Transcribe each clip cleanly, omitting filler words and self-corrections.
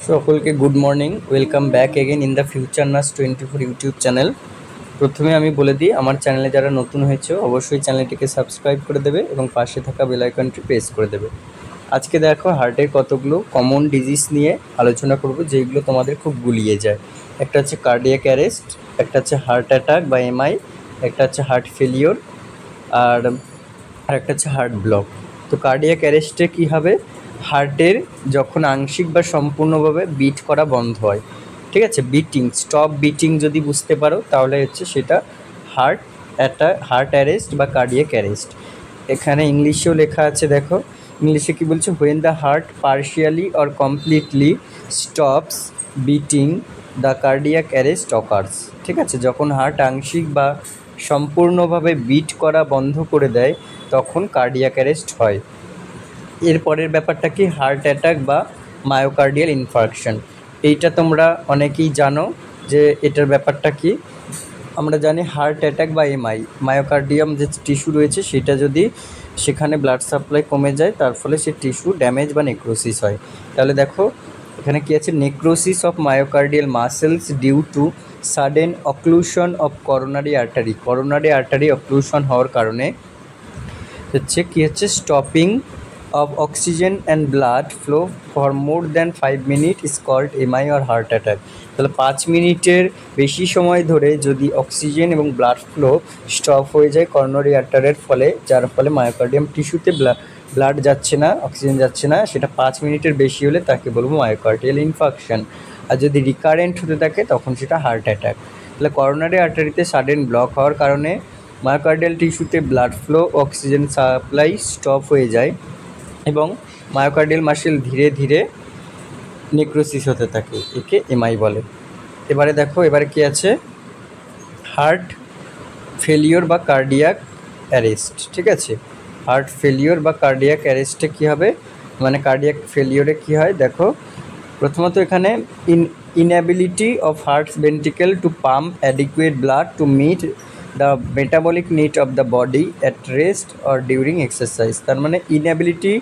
সকলকে good morning, welcome back again in the future nurse 24 YouTube channel. প্রথমে আমি বলে দিই, আমার চ্যানেলে যারা নতুন হয়েছে অবশ্যই চ্যানেলটিকে সাবস্ক্রাইব করে দেবে এবং পাশে থাকা বেল আইকনটি প্রেস করে দেবে। আজকে দেখো হার্টের কতগুলো কমন ডিজিজ নিয়ে আলোচনা করব যেগুলো তোমাদের খুব গুলিয়ে যায়। একটা হচ্ছে কার্ডিয়াক অ্যারেস্ট, একটা হচ্ছে হার্ট অ্যাটাক বা এমআই, একটা হচ্ছে হার্ট ফেলিওর, আর একটা হচ্ছে হার্ট ব্লক। তো কার্ডিয়াক অ্যারেস্টে কী হবে? হার্টের যখন আংশিক বা সম্পূর্ণভাবে বিট করা বন্ধ হয়, ঠিক আছে, বিটিং, স্টপ বিটিং যদি বুঝতে পারো তাহলে হচ্ছে সেটা হার্ট অ্যারেস্ট বা কার্ডিয়াক অ্যারেস্ট। এখানে ইংলিশেও লেখা আছে, দেখো ইংলিশে কী বলছে, when the heart partially or completely stops beating the cardiac arrest occurs. ঠিক আছে, যখন হার্ট আংশিক বা সম্পূর্ণভাবে বিট করা বন্ধ করে দেয় তখন কার্ডিয়াক অ্যারেস্ট হয়। এরপরের ব্যাপারটা কি, হার্ট অ্যাটাক বা মায়োকার্ডিয়াল ইনফার্কশন। এইটা তোমরা অনেকেই জানো যে এটার ব্যাপারটা কি। আমরা জানি হার্ট অ্যাটাক বা এমআই, মায়োকার্ডিয়াম যে টিস্যু রয়েছে সেটা যদি সেখানে ব্লাড সাপ্লাই কমে যায় তার ফলে সে টিস্যু ড্যামেজ বা নেক্রোসিস হয়। তাহলে দেখো এখানে কী আছে, necrosis of myocardial muscles due to sudden occlusion of coronary artery. Coronary artery occlusion হওয়ার কারণে হচ্ছে কী হচ্ছে, stopping of oxygen and blood flow for more than 5 minutes is called MI or heart attack। তাহলে 5 মিনিটের বেশি সময় ধরে যদি অক্সিজেন এবং ব্লাড ফ্লো স্টপ হয়ে যায় করোনারি আর্টারির ফলে, যার ফলে মায়োকার্ডিয়াম টিস্যুতে ব্লাড যাচ্ছে না, অক্সিজেন যাচ্ছে না, সেটা 5 মিনিটের বেশি হলে তাকে বলবো মায়োকার্ডিয়াল ইনফার্কশন। আর যদি রিকারেন্ট হতে থাকে তখন সেটা হার্ট অ্যাটাক। তাহলে করোনারি আর্টারিতে সাডেন ব্লক হওয়ার কারণে মায়োকার্ডিয়াল টিস্যুতে blood flow, oxygen supply stop হয়ে যায় এবং মায়োকার্ডিয়াল মাসেল ধীরে ধীরে নেক্রোসিস হতে থাকে, একে এমআই বলে। এবারে দেখো, এবারে কি আছে, হার্ট ফেলিওর বা কার্ডিয়াক অ্যারেস্ট। ঠিক আছে, হার্ট ফেলিওর বা কার্ডিয়াক অ্যারেস্টে কী হবে, মানে কার্ডিয়াক ফেলিওরে কী হয় দেখো, প্রথমত এখানে inability of heart's ventricle to pump adequate blood to meet the metabolic need of the body at rest or during exercise. তার মানে inability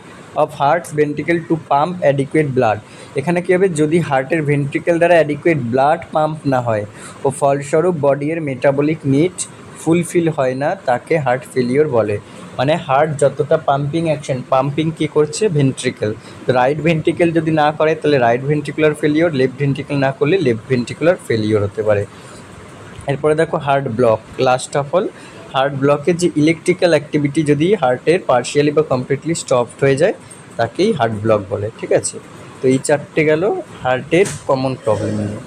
of heart's ventricle to pump adequate blood. এখানে কী হবে, যদি হার্টের ভেন্ট্রিকেল দ্বারা অ্যাডিকুয়েট ব্লাড পাম্প না হয় ও ফলস্বরূপ বডির মেটাবলিক নিড ফুলফিল হয় না, তাকে হার্ট ফেলিওর বলে। মানে হার্ট যতটা পাম্পিং অ্যাকশন, পাম্পিং কী করছে ভেন্ট্রিকেল, তো রাইট ভেন্ট্রিকেল যদি না করে তাহলে right ventricular failure, left ventricle না করলে লেফট ভেন্ট্রিকুলার ফেলিওর হতে পারে। এরপরে দেখো heart block, last of all heart ব্লকের যে ইলেকট্রিক্যাল অ্যাক্টিভিটি যদি হার্টের পার্শিয়ালি বা কমপ্লিটলি স্টপড হয়ে যায় তাকেই হার্ট ব্লক বলে। ঠিক আছে, তো এই চারটে গেল হার্টের কমন প্রবলেম নিয়ে।